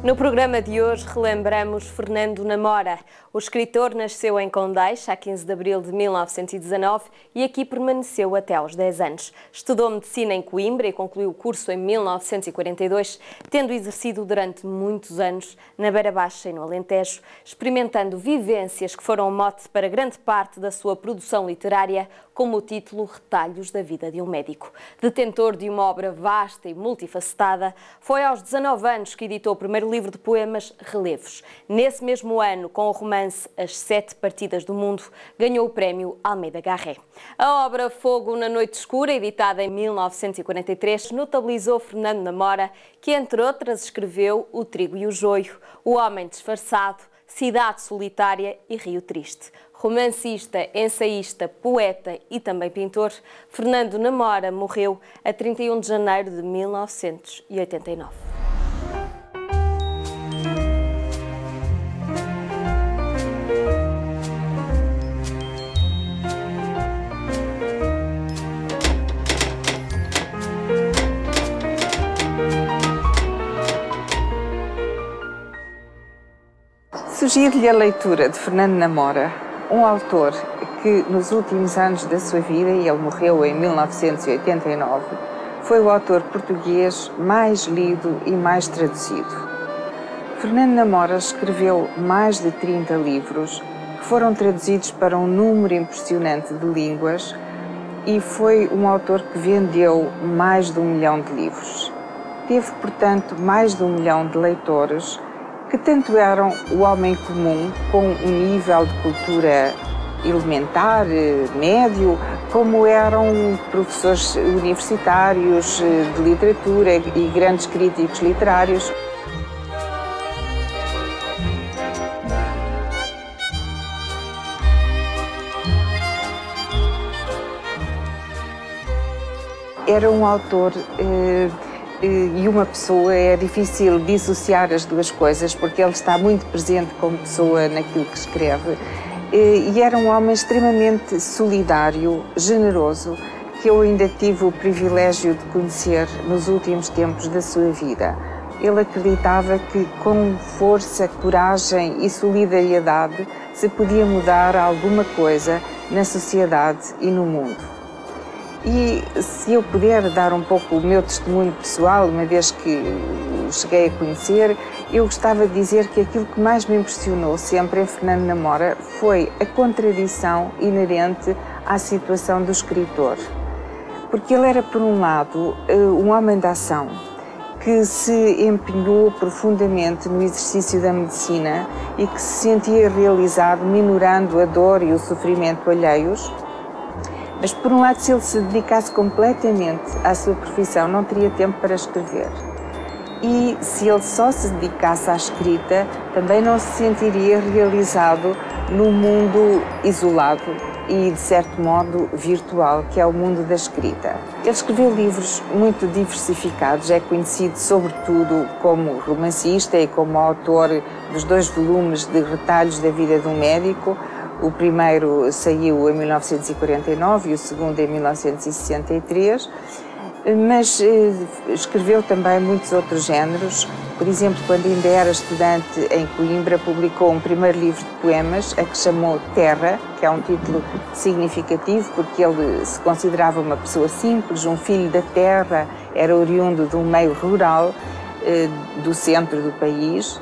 No programa de hoje relembramos Fernando Namora. O escritor nasceu em Condeixa a 15 de abril de 1919 e aqui permaneceu até aos 10 anos. Estudou medicina em Coimbra e concluiu o curso em 1942, tendo exercido durante muitos anos na Beira Baixa e no Alentejo, experimentando vivências que foram mote para grande parte da sua produção literária, como o título Retalhos da Vida de um Médico. Detentor de uma obra vasta e multifacetada, foi aos 19 anos que editou o primeiro livro de poemas Relevos. Nesse mesmo ano, com o romance As Sete Partidas do Mundo, ganhou o prémio Almeida Garré. A obra Fogo na Noite Escura, editada em 1943, notabilizou Fernando Namora, que entre outras escreveu O Trigo e o Joio, O Homem Disfarçado, Cidade Solitária e Rio Triste. Romancista, ensaísta, poeta e também pintor, Fernando Namora morreu a 31 de janeiro de 1989. Sugiro-lhe a leitura de Fernando Namora, um autor que nos últimos anos da sua vida, e ele morreu em 1989, foi o autor português mais lido e mais traduzido. Fernando Namora escreveu mais de 30 livros que foram traduzidos para um número impressionante de línguas e foi um autor que vendeu mais de 1 milhão de livros. Teve, portanto, mais de 1 milhão de leitores que tanto eram o homem comum, com um nível de cultura elementar, médio, como eram professores universitários de literatura e grandes críticos literários. Era um autor e uma pessoa, é difícil dissociar as duas coisas, porque ele está muito presente como pessoa naquilo que escreve, e era um homem extremamente solidário, generoso, que eu ainda tive o privilégio de conhecer nos últimos tempos da sua vida. Ele acreditava que com força, coragem e solidariedade se podia mudar alguma coisa na sociedade e no mundo. E se eu puder dar um pouco o meu testemunho pessoal, uma vez que o cheguei a conhecer, eu gostava de dizer que aquilo que mais me impressionou sempre em Fernando Namora foi a contradição inerente à situação do escritor. Porque ele era, por um lado, um homem de ação, que se empenhou profundamente no exercício da medicina e que se sentia realizado minorando a dor e o sofrimento alheios. Mas, por um lado, se ele se dedicasse completamente à sua profissão, não teria tempo para escrever. E se ele só se dedicasse à escrita, também não se sentiria realizado num mundo isolado e, de certo modo, virtual, que é o mundo da escrita. Ele escreveu livros muito diversificados, é conhecido sobretudo como romancista e como autor dos 2 volumes de Retalhos da Vida de um Médico. O primeiro saiu em 1949 e o segundo em 1963, mas escreveu também muitos outros géneros. Por exemplo, quando ainda era estudante em Coimbra, publicou um primeiro livro de poemas, a que chamou Terra, que é um título significativo porque ele se considerava uma pessoa simples, um filho da terra, era oriundo de um meio rural do centro do país.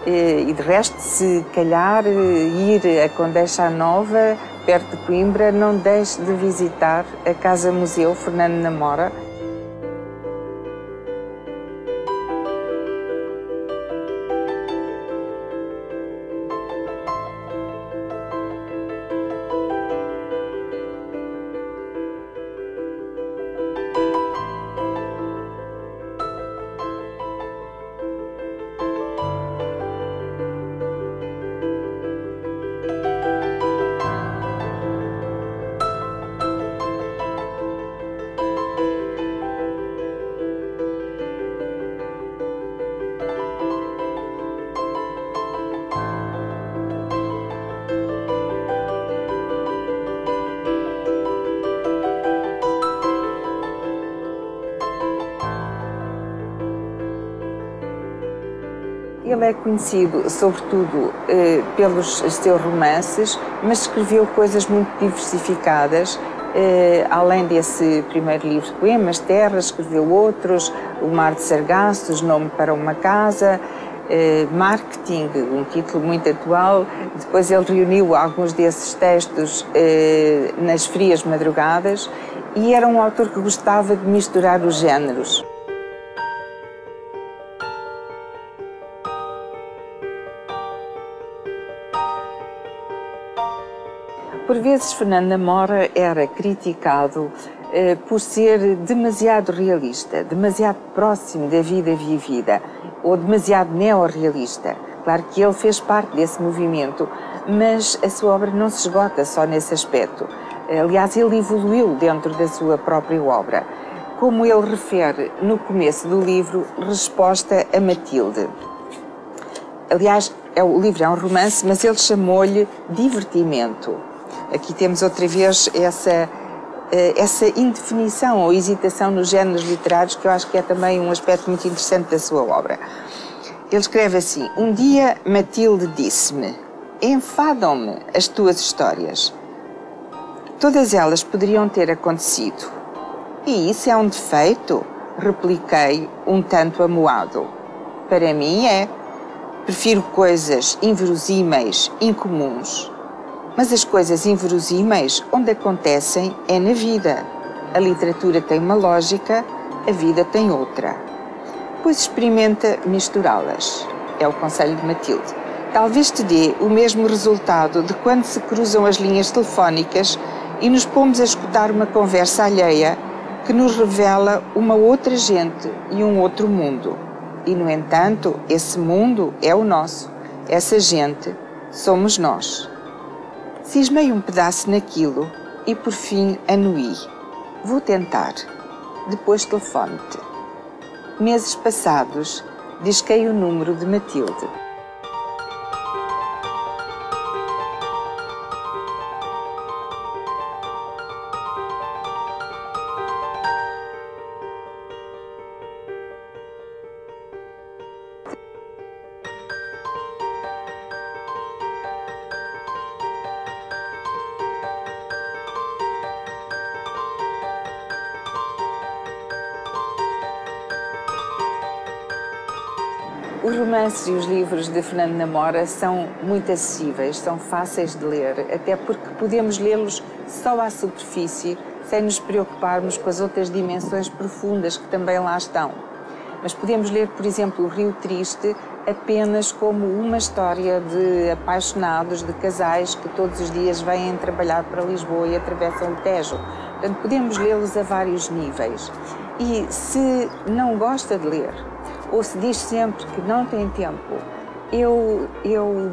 E de resto, se calhar ir a Condeixa Nova, perto de Coimbra, não deixe de visitar a Casa-Museu Fernando Namora. Ele é conhecido, sobretudo, pelos seus romances, mas escreveu coisas muito diversificadas. Além desse primeiro livro de poemas, Terra, escreveu outros, O Mar de Sargassos, Nome para uma Casa, Marketing, um título muito atual. Depois ele reuniu alguns desses textos nas Frias Madrugadas e era um autor que gostava de misturar os géneros. Por vezes, Fernando Namora era criticado por ser demasiado realista, demasiado próximo da vida vivida, ou demasiado neorrealista. Claro que ele fez parte desse movimento, mas a sua obra não se esgota só nesse aspecto. Aliás, ele evoluiu dentro da sua própria obra. Como ele refere no começo do livro, Resposta a Matilde. Aliás, o livro é um romance, mas ele chamou-lhe Divertimento. Aqui temos outra vez essa indefinição ou hesitação nos géneros literários, que eu acho que é também um aspecto muito interessante da sua obra. Ele escreve assim: um dia Matilde disse-me: enfadam-me as tuas histórias. Todas elas poderiam ter acontecido. E isso é um defeito? Repliquei, um tanto amuado. Para mim é. Prefiro coisas inverosímeis, incomuns. Mas as coisas inverosímeis, onde acontecem, é na vida. A literatura tem uma lógica, a vida tem outra. Pois experimenta misturá-las. É o conselho de Matilde. Talvez te dê o mesmo resultado de quando se cruzam as linhas telefónicas e nos pomos a escutar uma conversa alheia que nos revela uma outra gente e um outro mundo. E, no entanto, esse mundo é o nosso. Essa gente somos nós. Cismei um pedaço naquilo e, por fim, anuí. Vou tentar. Depois telefono-te. Meses passados, disquei o número de Matilde. Os romances e os livros de Fernando Namora são muito acessíveis, são fáceis de ler, até porque podemos lê-los só à superfície, sem nos preocuparmos com as outras dimensões profundas que também lá estão. Mas podemos ler, por exemplo, O Rio Triste apenas como uma história de apaixonados, de casais que todos os dias vêm trabalhar para Lisboa e atravessam o Tejo. Portanto, podemos lê-los a vários níveis. E se não gosta de ler, ou se diz sempre que não tem tempo, eu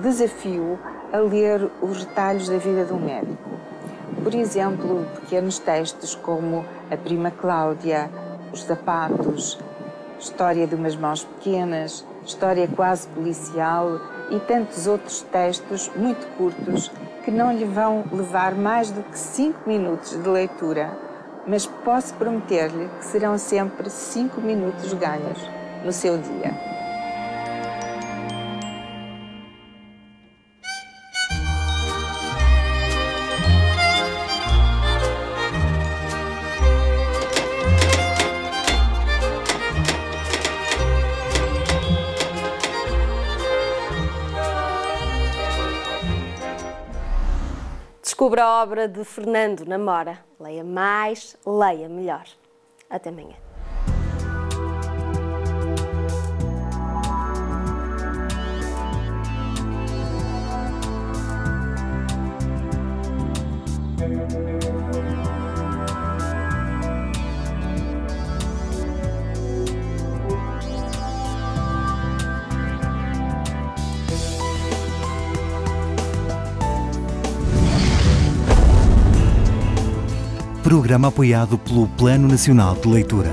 desafio a ler os retalhos da vida de um médico. Por exemplo, pequenos textos como A Prima Cláudia, Os Sapatos, História de umas Mãos Pequenas, História Quase Policial e tantos outros textos muito curtos que não lhe vão levar mais do que 5 minutos de leitura, mas posso prometer-lhe que serão sempre 5 minutos ganhos no seu dia. Descubra a obra de Fernando Namora. Leia mais, leia melhor. Até amanhã. Programa apoiado pelo Plano Nacional de Leitura.